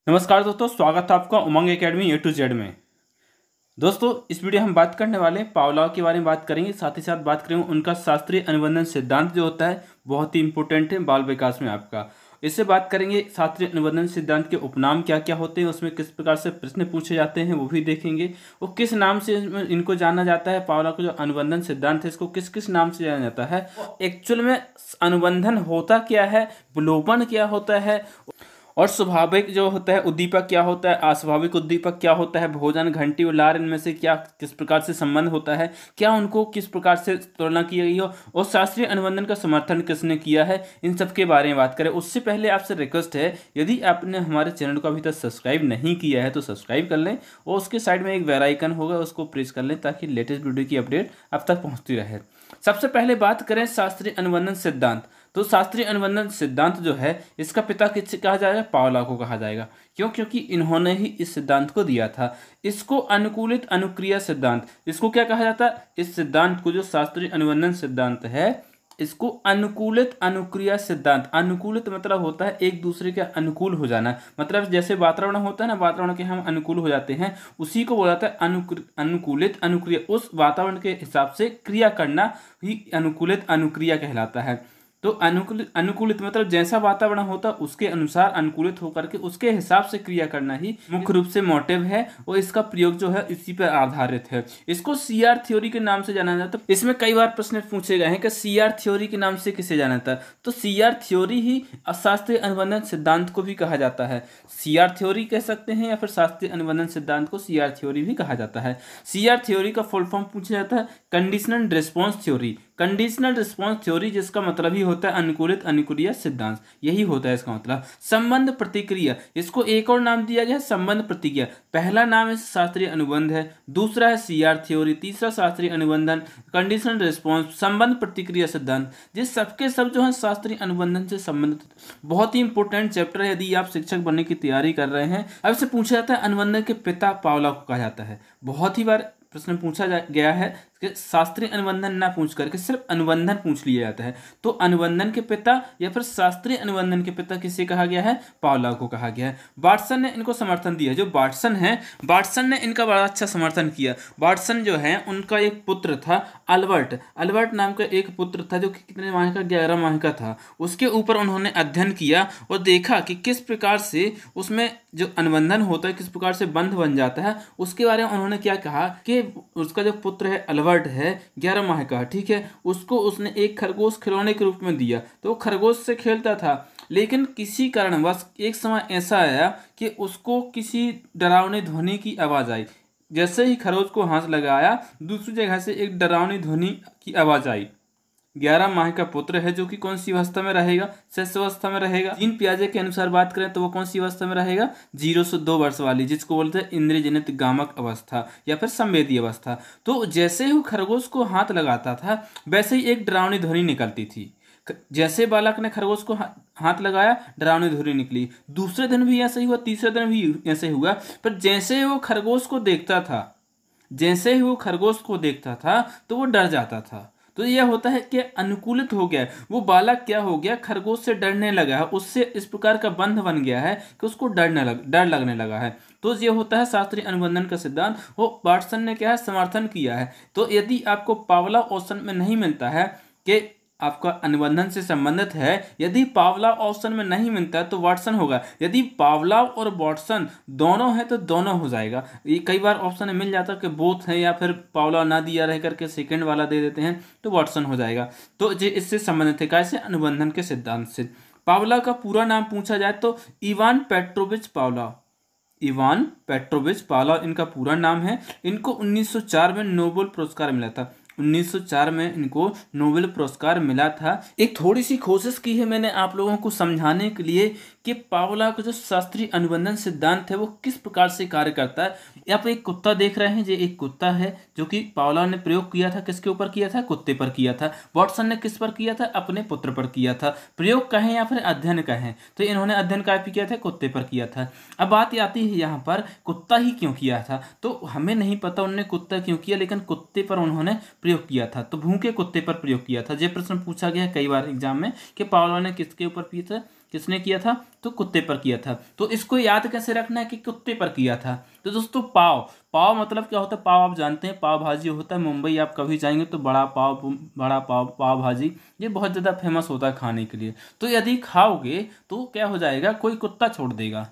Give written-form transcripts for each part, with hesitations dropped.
नमस्कार दोस्तों, स्वागत है आपका उमंग एकेडमी ए टू जेड में। दोस्तों, इस वीडियो हम बात करने वाले पावलोव के बारे में बात करेंगे। साथ ही साथ बात करेंगे उनका शास्त्रीय अनुबंधन सिद्धांत जो होता है बहुत ही इंपॉर्टेंट है बाल विकास में आपका। इससे बात करेंगे शास्त्रीय अनुबंधन सिद्धांत के उपनाम क्या क्या होते हैं, उसमें किस प्रकार से प्रश्न पूछे जाते हैं वो भी देखेंगे। वो किस नाम से इनको जाना जाता है, पावलोव का जो अनुबंधन सिद्धांत है इसको किस किस नाम से जाना जाता है, एक्चुअल में अनुबंधन होता क्या है, विलोपन क्या होता है, और स्वाभाविक जो होता है उद्दीपक क्या होता है, अस्वाभाविक उद्दीपक क्या होता है, भोजन, घंटी और लार इनमें से क्या किस प्रकार से संबंध होता है, क्या उनको किस प्रकार से तुलना की गई हो, और शास्त्रीय अनुबंधन का समर्थन किसने किया है, इन सब के बारे में बात करें। उससे पहले आपसे रिक्वेस्ट है, यदि आपने हमारे चैनल को अभी तक सब्सक्राइब नहीं किया है तो सब्सक्राइब कर लें और उसके साइड में एक बेल आइकन होगा उसको प्रेस कर लें ताकि लेटेस्ट वीडियो की अपडेट आप तक पहुँचती रहे। सबसे पहले बात करें शास्त्रीय अनुबंधन सिद्धांत। तो शास्त्रीय अनुबंधन सिद्धांत जो है इसका पिता किससे कहा जाएगा, पावलोव को कहा जाएगा। क्यों? क्योंकि इन्होंने ही इस सिद्धांत को दिया था। इसको अनुकूलित अनुक्रिया सिद्धांत, इसको क्या कहा जाता है, इस सिद्धांत को जो शास्त्रीय अनुबंधन सिद्धांत है इसको अनुकूलित अनुक्रिया सिद्धांत। अनुकूलित मतलब होता है एक दूसरे के अनुकूल हो जाना, मतलब जैसे वातावरण होता है ना, वातावरण के हम अनुकूल हो जाते हैं, उसी को बोला जाता है अनुकूलित अनुक्रिया। उस वातावरण के हिसाब से क्रिया करना ही अनुकूलित अनुक्रिया कहलाता है। तो अनुकूलित मतलब जैसा वातावरण होता है उसके अनुसार अनुकूलित होकर के उसके हिसाब से क्रिया करना ही मुख्य रूप से मोटिव है और इसका प्रयोग जो है इसी पर आधारित है। इसको सीआर थ्योरी के नाम से जाना जाता है। इसमें कई बार प्रश्न पूछे गए हैं कि सीआर थ्योरी के नाम से किसे जाना जाता है, तो सीआर थ्योरी ही शास्त्रीय अनुबंधन सिद्धांत को भी कहा जाता है। सीआर थ्योरी कह सकते हैं या फिर शास्त्रीय अनुबंधन सिद्धांत को सीआर थ्योरी भी कहा जाता है। सीआर थ्योरी का फुल फॉर्म पूछा जाता है conditional response theory. Conditional response theory जिसका मतलब ही होता है अनुकूलित अनुक्रिया सिद्धांत, यही होता है इसका मतलब। संबंध प्रतिक्रिया, इसको एक और नाम दिया गया है संबंध प्रतिक्रिया। पहला नाम है शास्त्रीय अनुबंध है, दूसरा है सीआर थ्योरी, तीसरा शास्त्रीय अनुबंधन, कंडीशनल रिस्पॉन्स, संबंध प्रतिक्रिया सिद्धांत। ये सबके सब जो है शास्त्रीय अनुबंधन से संबंधित बहुत ही इंपॉर्टेंट चैप्टर है यदि आप शिक्षक बनने की तैयारी कर रहे हैं। अब से पूछा जाता है अनुबंधन के पिता पावलोव को कहा जाता है। बहुत ही बार प्रश्न पूछा गया है कि शास्त्रीय अनुबंधन ना पूछ करके सिर्फ अनुबंधन पूछ लिया जाता है। तो अनुबंधन के पिता या फिर शास्त्रीय अनुबंधन के पिता किसे कहा गया है, पावलोव को कहा गया है। वाटसन ने इनको समर्थन दिया। जो वाटसन है, वाटसन ने इनका बड़ा अच्छा समर्थन किया। वाटसन जो है उनका एक पुत्र था अल्बर्ट। अल्बर्ट नाम का एक पुत्र था जो कि कितने माह का, 11 माह का था। उसके ऊपर उन्होंने अध्ययन किया और देखा कि किस प्रकार से उसमें जो अनुबंधन होता है किस प्रकार से बंध बन जाता है। उसके बारे में उन्होंने क्या कहा कि उसका जो पुत्र है अल्बर्ट है 11 माह का, ठीक है, उसको उसने एक खरगोश खिलौने के रूप में दिया। तो वो खरगोश से खेलता था, लेकिन किसी कारणवश एक समय ऐसा आया कि उसको किसी डरावनी ध्वनि की आवाज़ आई। जैसे ही खरगोश को हाथ लगाया दूसरी जगह से एक डरावनी ध्वनि की आवाज़ आई। 11 माह का पुत्र है जो कि कौन सी अवस्था में रहेगा, शिशु अवस्था में रहेगा। जीन पियाजे के अनुसार बात करें तो वो कौन सी अवस्था में रहेगा, 0 से 2 वर्ष वाली, जिसको बोलते हैं इंद्रिय जनित गामक अवस्था या फिर संवेदी अवस्था। तो जैसे ही वो खरगोश को हाथ लगाता था वैसे ही एक डरावनी ध्वनि निकलती थी। जैसे बालक ने खरगोश को हाथ लगाया डरावनी ध्वनि निकली। दूसरे दिन भी ऐसे ही हुआ, तीसरे दिन भी ऐसे हुआ। पर जैसे ही वो खरगोश को देखता था, जैसे ही वो खरगोश को देखता था तो वो डर जाता था। तो यह होता है कि अनुकूलित हो गया, वो बालक क्या हो गया, खरगोश से डरने लगा है, उससे इस प्रकार का बंध बन गया है कि उसको डर लगने लगा है। तो ये होता है शास्त्रीय अनुबंधन का सिद्धांत। वो वाटसन ने क्या है, समर्थन किया है। तो यदि आपको पावलोव ऑप्शन में नहीं मिलता है कि आपका अनुबंधन से संबंधित है, यदि पावलोव ऑप्शन में नहीं मिलता है तो वाटसन होगा। यदि पावलोव और वाटसन दोनों है तो दोनों हो जाएगा। ये कई बार ऑप्शन में मिल जाता है कि बोथ है या फिर पावलोव ना दिया रह करके सेकंड वाला दे देते हैं तो वाटसन हो जाएगा। तो ये इससे संबंधित है, कैसे, अनुबंधन के सिद्धांत से। पावलोव का पूरा नाम पूछा जाए तो Ivan Petrovich Pavlov. Ivan Petrovich Pavlov इनका पूरा नाम है। इनको 1904 में नोबेल पुरस्कार मिला था। 1904 में इनको नोबेल पुरस्कार मिला था। एक थोड़ी सी कोशिश की है मैंने आप लोगों को समझाने के लिए कि पावलोव का जो शास्त्रीय अनुबंधन सिद्धांत है वो किस प्रकार से कार्य करता है। आप एक कुत्ता देख रहे हैं, ये एक कुत्ता है जो कि पावलोव ने प्रयोग किया था। किसके ऊपर किया था, कुत्ते पर किया था। वाटसन ने किस पर किया था, अपने पुत्र पर किया था। प्रयोग कहें या फिर अध्ययन कहें तो इन्होंने अध्ययन का भी किया था, कुत्ते पर किया था। अब बात आती है यहाँ पर कुत्ता ही क्यों किया था, तो हमें नहीं पता उन्होंने कुत्ता क्यों किया, लेकिन कुत्ते पर उन्होंने प्रयोग किया था। तो भूखे कुत्ते पर प्रयोग किया था। ये प्रश्न पूछा गया है कई बार एग्जाम में कि पावलोव ने किसके ऊपर किया था, किसने किया था? तो कुत्ते पर किया था। तो इसको याद कैसे रखना है कि कुत्ते पर किया था? तो दोस्तों पाव, पाव मतलब क्या होता है? पाव आप जानते हैं, पाव भाजी होता है। मुंबई आप कभी जाएंगे तो बड़ा पाव, पाव भाजी ये बहुत ज़्यादा फेमस होता है खाने के लिए। तो यदि खाओगे तो क्या हो जाएगा, कोई कुत्ता छोड़ देगा।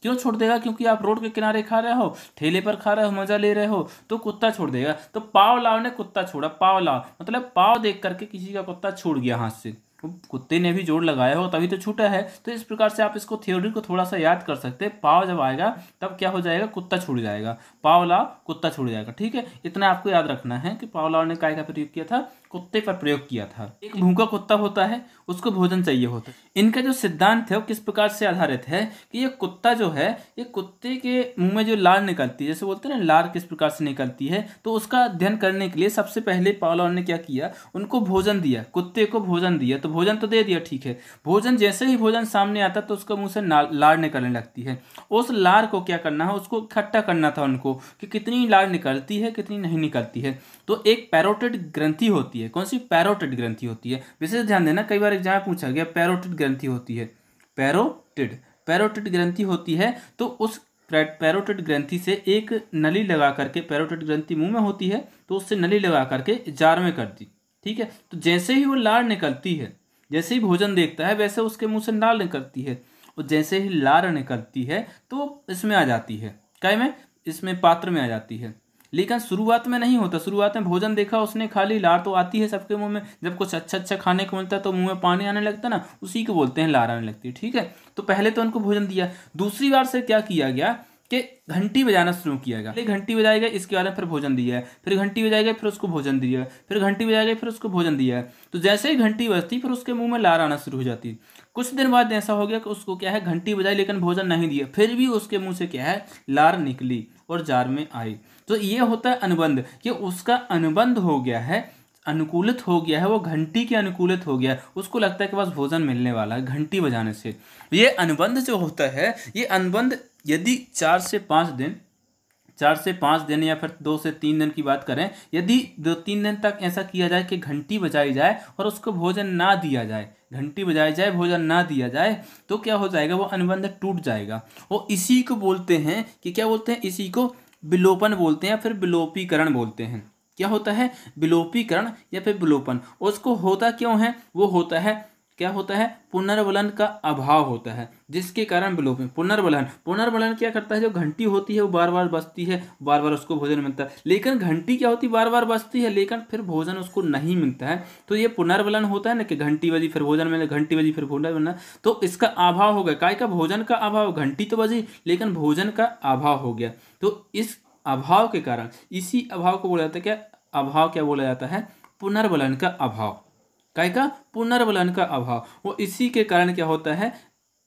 क्यों छोड़ देगा? क्योंकि आप रोड के किनारे खा रहे हो, ठेले पर खा रहे हो, मजा ले रहे हो, तो कुत्ता छोड़ देगा। तो पाव लाव ने कुत्ता छोड़ा, पाव लाव मतलब पाव देख करके किसी का कुत्ता छूट गया हाथ से, कुत्ते ने भी जोड़ लगाया हो तभी तो छूटा है। तो इस प्रकार से आप इसको थ्योरी को थोड़ा सा याद कर सकते हैं। पाव जब आएगा तब क्या हो जाएगा, कुत्ता छूट जाएगा, पाव लाव कुत्ता छूट जाएगा। ठीक है, इतना आपको याद रखना है कि पाव लाव ने काय का प्रयोग किया था, कुत्ते पर प्रयोग किया था। एक भूखा कुत्ता होता है, उसको भोजन चाहिए होता है। इनका जो सिद्धांत है वो किस प्रकार से आधारित है कि ये कुत्ता जो है, ये कुत्ते के मुंह में जो लार निकलती है, जैसे बोलते हैं ना लार किस प्रकार से निकलती है, तो उसका अध्ययन करने के लिए सबसे पहले पावलोव ने क्या किया, उनको भोजन दिया, कुत्ते को भोजन दिया। तो भोजन तो दे दिया, ठीक है, भोजन जैसे ही भोजन सामने आता तो उसका मुंह से लार निकलने लगती है। उस लार को क्या करना है, उसको इकट्ठा करना था उनको कि कितनी लार निकलती है, कितनी नहीं निकलती है। तो एक पैरोटिड ग्रंथि होती है। कौन सी? पैरोटिड ग्रंथि होती है। विशेष ध्यान देना, कई बार एग्जाम में पूछा गया पैरोटिड ग्रंथि होती है, पैरोटिड ग्रंथि होती है। तो उस पैरोटिड ग्रंथि से एक नली लगा करके, पैरोटिड ग्रंथि मुंह में होती है तो उससे नली लगा करके जार में कर दी। ठीक है, तो जैसे ही वो लार निकलती है, जैसे ही भोजन देखता है वैसे उसके मुंह से लार निकलती है, और जैसे ही लार निकलती है तो इसमें आ जाती है, क्या में, इसमें पात्र में आ जाती है। लेकिन शुरुआत में नहीं होता, शुरुआत में भोजन देखा उसने, खाली लार तो आती है सबके मुंह में। जब कुछ अच्छा अच्छा खाने को मिलता है तो मुंह में पानी आने लगता है ना, उसी को बोलते हैं लार आने लगती है। ठीक है, तो पहले तो उनको भोजन दिया। दूसरी बार से क्या किया गया कि घंटी बजाना शुरू किया गया। घंटी बजाएगा, इसके बाद फिर भोजन दिया है, फिर घंटी बजाएगा, फिर उसको भोजन दिया है, फिर घंटी बजाएगा, फिर उसको भोजन दिया है। तो जैसे ही घंटी बजती फिर उसके मुंह में लार आना शुरू हो जाती। कुछ दिन बाद ऐसा हो गया कि उसको क्या है, घंटी बजाई लेकिन भोजन नहीं दिया, फिर भी उसके मुंह से क्या है, लार निकली और जार में आई। तो ये होता है अनुबंध, कि उसका अनुबंध हो गया है, अनुकूलित हो गया है, वो घंटी के अनुकूलित हो गया है, उसको लगता है कि बस भोजन मिलने वाला है घंटी बजाने से। ये अनुबंध जो होता है, ये अनुबंध यदि 4 से 5 दिन या फिर 2 से 3 दिन की बात करें, यदि 2-3 दिन तक ऐसा किया जाए कि घंटी बजाई जाए और उसको भोजन ना दिया जाए, घंटी बजाई जाए भोजन ना दिया जाए, तो क्या हो जाएगा, वो अनुबंध टूट जाएगा। और इसी को बोलते हैं कि क्या बोलते हैं, इसी को विलोपन बोलते हैं या फिर विलोपीकरण बोलते हैं। क्या होता है, विलोपीकरण या फिर विलोपन। उसको होता क्यों है, वो होता है, क्या होता है, पुनर्वलन का अभाव होता है, जिसके कारण विलोपन। पुनर्वलन क्या करता है, जो घंटी होती है वो बार बार बजती है, बार बार उसको भोजन मिलता है। लेकिन घंटी क्या होती है, बार बार बजती है लेकिन फिर भोजन उसको नहीं मिलता है। तो ये पुनर्वलन होता है ना, कि घंटी बजी फिर भोजन मिले, घंटी बजी फिर भोजन मिलना, तो इसका अभाव हो गया। काय का? भोजन का अभाव। घंटी तो बजी लेकिन भोजन का अभाव हो गया। तो इस अभाव के कारण, इसी अभाव को बोला जाता है, क्या अभाव क्या बोला जाता है, पुनर्वलन का अभाव। काय का? पुनर्वलन का अभाव। वो इसी के कारण क्या होता है,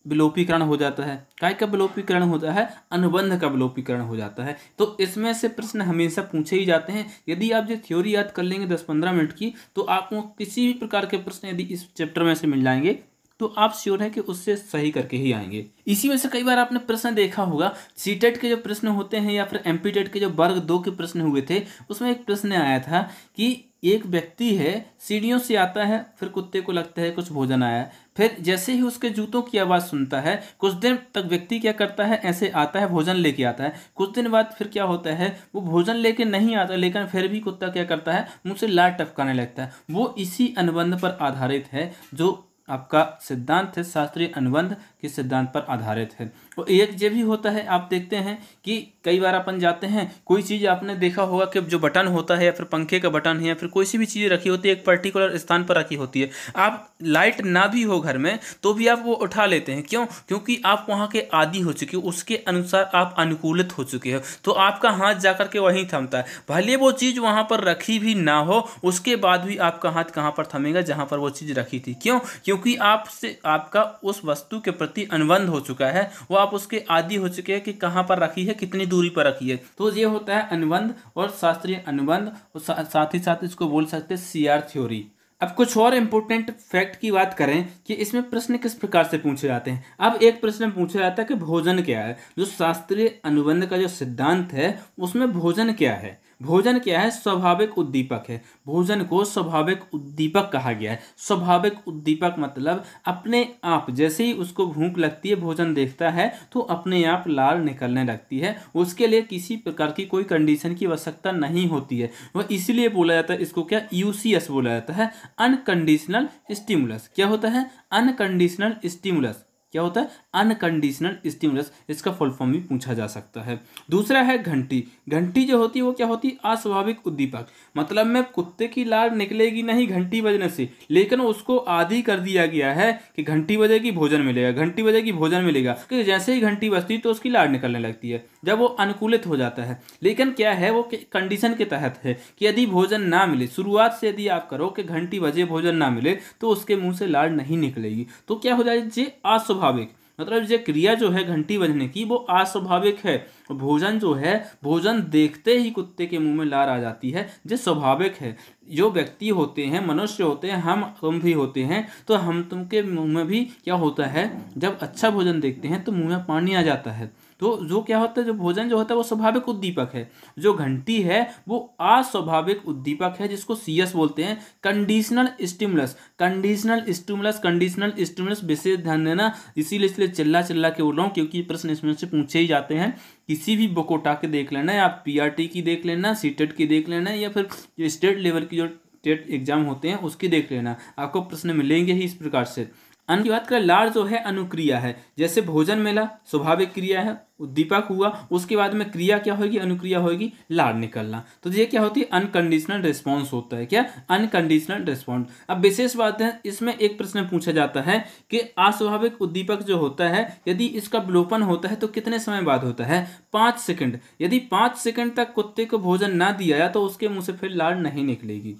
विलोपीकरण हो जाता है। काय का विलोपीकरण होता है, अनुबंध का विलोपीकरण हो जाता है। तो इसमें से प्रश्न हमेशा पूछे ही जाते हैं। यदि आप जो थ्योरी याद कर लेंगे 10-15 मिनट की, तो आपको किसी भी प्रकार के प्रश्न यदि इस चैप्टर में से मिल जाएंगे तो आप श्योर है कि उससे सही करके ही आएंगे। इसी में से कई बार आपने प्रश्न देखा होगा, सीटेट के जो प्रश्न होते हैं या फिर एमपीटेट के जो वर्ग 2 के प्रश्न हुए थे, उसमें एक प्रश्न आया था कि एक व्यक्ति है, सीढ़ियों से आता है, फिर कुत्ते को लगता है कुछ भोजन आया, फिर जैसे ही उसके जूतों की आवाज़ सुनता है, कुछ दिन तक व्यक्ति क्या करता है, ऐसे आता है भोजन लेके आता है। कुछ दिन बाद फिर क्या होता है, वो भोजन लेके नहीं आता, लेकिन फिर भी कुत्ता क्या करता है, मुँह से लार टपकाने लगता है। वो इसी अनुबंध पर आधारित है, जो आपका सिद्धांत है, शास्त्रीय अनुबंध के सिद्धांत पर आधारित है। और एक ये भी होता है, आप देखते हैं कि कई बार अपन जाते हैं, कोई चीज़ आपने देखा होगा कि जो बटन होता है या फिर पंखे का बटन है या फिर कोई सी भी चीज़ रखी होती है, एक पर्टिकुलर स्थान पर रखी होती है। आप लाइट ना भी हो घर में तो भी आप वो उठा लेते हैं। क्यों? क्योंकि आप वहाँ के आदी हो चुके हो, उसके अनुसार आप अनुकूलित हो चुके हो, तो आपका हाथ जाकर के वहीं थमता है। भले वो चीज़ वहाँ पर रखी भी ना हो, उसके बाद भी आपका हाथ कहाँ पर थमेगा, जहाँ पर वो चीज़ रखी थी। क्यों? क्योंकि आपसे आपका उस वस्तु के प्रति अनुबंध हो चुका है, वो आप उसके आदी हो चुके हैं कि कहाँ पर रखी है, कितनी दूरी पर रखी है। तो ये होता है अनुबंध और शास्त्रीय अनुबंध, और साथ ही साथ इसको बोल सकते हैं सीआर थ्योरी। अब कुछ और इम्पोर्टेंट फैक्ट की बात करें कि इसमें प्रश्न किस प्रकार से पूछे जाते हैं। अब एक प्रश्न पूछा जाता है कि भोजन क्या है। जो शास्त्रीय अनुबंध का जो सिद्धांत है उसमें भोजन क्या है, भोजन क्या है? स्वाभाविक उद्दीपक है। भोजन को स्वाभाविक उद्दीपक कहा गया है। स्वाभाविक उद्दीपक मतलब अपने आप, जैसे ही उसको भूख लगती है, भोजन देखता है तो अपने आप लार निकलने लगती है। उसके लिए किसी प्रकार की कोई कंडीशन की आवश्यकता नहीं होती है। वह इसीलिए बोला जाता है इसको क्या? यूसीएस बोला जाता है, अनकंडीशनल स्टिमुलस। क्या होता है? Unconditional stimulus. क्या होता है? Unconditional stimulus. इसका फुल फॉर्म भी पूछा जा सकता है। दूसरा है घंटी। घंटी जो होती है वो क्या होती है? अस्वाभाविक उद्दीपक। मतलब में कुत्ते की लार निकलेगी नहीं घंटी बजने से, लेकिन उसको आदी कर दिया गया है कि घंटी बजेगी भोजन मिलेगा, घंटी बजेगी भोजन मिलेगा। क्योंकि जैसे ही घंटी बजती तो उसकी लार निकलने लगती है, जब वो अनुकूलित हो जाता है। लेकिन क्या है, वो कंडीशन के तहत है कि यदि भोजन ना मिले, शुरुआत से यदि आप करो कि घंटी बजे भोजन ना मिले, तो उसके मुंह से लार नहीं निकलेगी। तो क्या हो जाएगी? ये अस्वाभाविक, मतलब ये क्रिया जो है घंटी बजने की वो अस्वाभाविक है। भोजन जो है, भोजन देखते ही कुत्ते के मुंह में लार आ जाती है, जो स्वाभाविक है। जो व्यक्ति होते हैं, मनुष्य होते हैं, हम तुम भी होते हैं, तो हम तुम के मुंह में भी क्या होता है, जब अच्छा भोजन देखते हैं तो मुंह में पानी आ जाता है। तो जो क्या होता है, जो भोजन जो होता है वो स्वाभाविक उद्दीपक है। जो घंटी है वो अस्वाभाविक उद्दीपक है, जिसको सीएस बोलते हैं, conditional stimulus. Conditional stimulus, conditional stimulus, विशेष ध्यान देना। इसीलिए चिल्ला चिल्ला के बोल रहा हूँ, क्योंकि प्रश्न इसमें से पूछे ही जाते हैं। किसी भी बुक उठा के देख लेना, या पीआरटी की देख लेना, सीटेट की देख लेना, या फिर जो स्टेट लेवल की जो टेट एग्जाम होते हैं उसकी देख लेना, आपको प्रश्न मिलेंगे ही इस प्रकार से। अन्न की बात करें, लार जो है अनुक्रिया है। जैसे भोजन मिला, स्वाभाविक क्रिया है, उद्दीपक हुआ, उसके बाद में क्रिया क्या होगी? अनुक्रिया होगी, लार निकलना। तो ये क्या होती है? अनकंडीशनल रिस्पॉन्स होता है। क्या? Unconditional response. अब विशेष बात है, इसमें एक प्रश्न पूछा जाता है कि अस्वाभाविक उद्दीपक जो होता है, यदि इसका विलोपन होता है तो कितने समय बाद होता है? 5 सेकंड। यदि 5 सेकंड तक कुत्ते को भोजन ना दिया जाए तो उसके मुंह से फिर लार नहीं निकलेगी।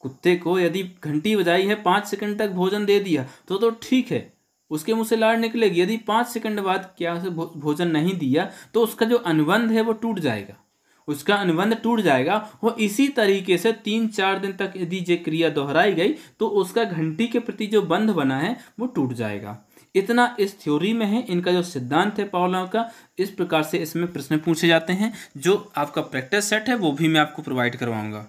कुत्ते को यदि घंटी बजाई है, 5 सेकंड तक भोजन दे दिया तो ठीक है, उसके मुंह से लार निकलेगी। यदि 5 सेकंड बाद क्या से भोजन नहीं दिया तो उसका जो अनुबंध है वो टूट जाएगा, उसका अनुबंध टूट जाएगा। वो इसी तरीके से 3-4 दिन तक यदि ये क्रिया दोहराई गई तो उसका घंटी के प्रति जो बंध बना है वो टूट जाएगा। इतना इस थ्योरी में है। इनका जो सिद्धांत है पावलोव का, इस प्रकार से इसमें प्रश्न पूछे जाते हैं। जो आपका प्रैक्टिस सेट है वो भी मैं आपको प्रोवाइड करवाऊंगा।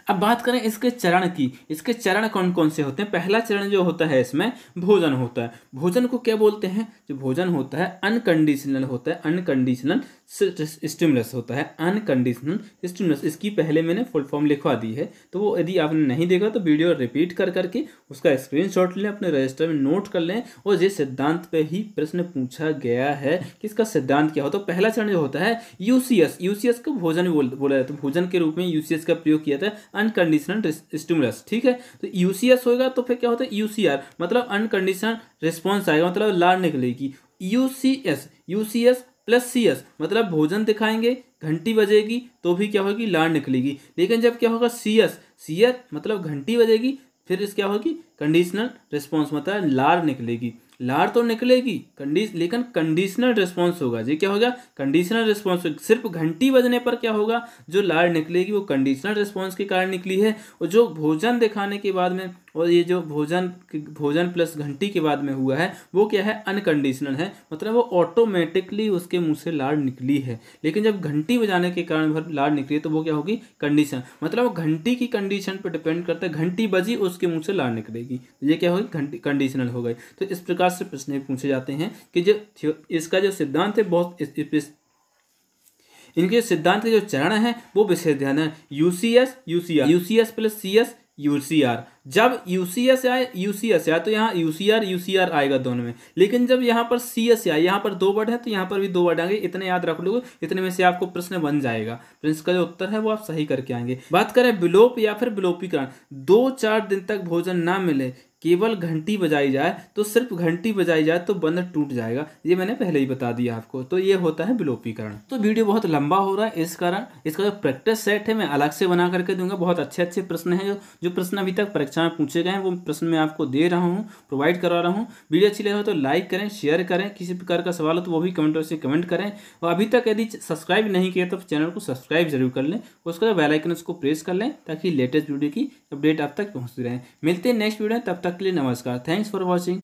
अब बात करें इसके चरण की। इसके चरण कौन कौन से होते हैं? पहला चरण जो होता है इसमें भोजन होता है। भोजन को क्या बोलते हैं? जो भोजन होता है अनकंडीशनल होता है, अनकंडीशनल स्टिमुलस होता है, अनकंडीशनल स्टिमुलस। इसकी पहले मैंने फुल फॉर्म लिखवा दी है, तो वो यदि आपने नहीं देखा तो वीडियो रिपीट कर करके उसका स्क्रीनशॉट लें, अपने रजिस्टर में नोट कर लें। और ये सिद्धांत पे ही प्रश्न पूछा गया है कि इसका सिद्धांत क्या होता है। तो पहला चरण जो होता है यूसीएस। यूसीएस को भोजन बोला जाता है, भोजन के रूप में यूसीएस का प्रयोग किया जाता है, अनकंडीशनल स्टिमुलस। ठीक है, तो यूसीएस होगा तो फिर क्या होता है? यूसीआर मतलब अनकंडीशनल रिस्पॉन्स आएगा, मतलब लार निकलेगी। यूसीएस, यूसीएस प्लस सीएस मतलब भोजन दिखाएंगे, घंटी बजेगी तो भी क्या होगी? लार निकलेगी। लेकिन जब क्या होगा? सीएस, सीएस मतलब घंटी बजेगी, फिर इस क्या होगी? कंडीशनल रिस्पॉन्स मतलब लार निकलेगी। लार तो निकलेगी लेकिन कंडीशनल रिस्पॉन्स होगा। जी क्या होगा? Conditional response. सिर्फ घंटी बजने पर क्या होगा? जो लार निकलेगी वो कंडीशनल रिस्पॉन्स के कारण निकली है। और जो भोजन दिखाने के बाद में, और ये जो भोजन प्लस घंटी के बाद में हुआ है वो क्या है? अनकंडीशनल है, मतलब वो ऑटोमेटिकली उसके मुंह से लार निकली है। लेकिन जब घंटी बजाने के कारण भर लार निकली तो वो क्या होगी? कंडीशन, मतलब वो घंटी की कंडीशन पर डिपेंड करता है। घंटी बजी उसके मुंह से लार निकलेगी, ये क्या होगी? घंटी कंडीशनल हो गई। तो इस प्रकार से प्रश्न पूछे जाते हैं कि जो इसका जो सिद्धांत है बहुत इनके सिद्धांत के जो चरण है वो विशेष ध्यान है। UCS, UCR, UCS plus CS, UCR. जब यूसीएस आए तो यहाँ यूसीआर यूसीआर आएगा दोनों में। लेकिन जब यहाँ पर सीएस आए, यहाँ पर 2 वर्ड है तो यहाँ पर भी 2 वर्ड आएंगे। इतने याद रख लो, इतने में से आपको प्रश्न बन जाएगा। तो इसका जो उत्तर है वो आप सही करके आएंगे। बात करें विलोप या फिर विलोपीकरण। 2-4 दिन तक भोजन ना मिले, केवल घंटी बजाई जाए, तो सिर्फ घंटी बजाई जाए तो बंध टूट जाएगा। ये मैंने पहले ही बता दिया आपको। तो ये होता है विलोपीकरण। तो वीडियो बहुत लंबा हो रहा है, इस कारण इसका जो प्रैक्टिस सेट है मैं अलग से बना करके दूंगा। बहुत अच्छे अच्छे प्रश्न हैं जो प्रश्न अभी तक परीक्षा में पूछे गए हैं, वो प्रश्न मैं आपको दे रहा हूँ, प्रोवाइड करवा रहा हूँ। वीडियो अच्छी लगे हो तो लाइक करें, शेयर करें। किसी प्रकार का सवाल हो तो वो भी कमेंट से कमेंट करें। और अभी तक यदि सब्सक्राइब नहीं किया तो चैनल को सब्सक्राइब जरूर कर लें। उसका जो बेल आइकन उसको प्रेस कर लें ताकि लेटेस्ट वीडियो की अपडेट आप तक पहुँचती रहे। मिलते हैं नेक्स्ट वीडियो, तब तक के लिए नमस्कार। Thanks for watching.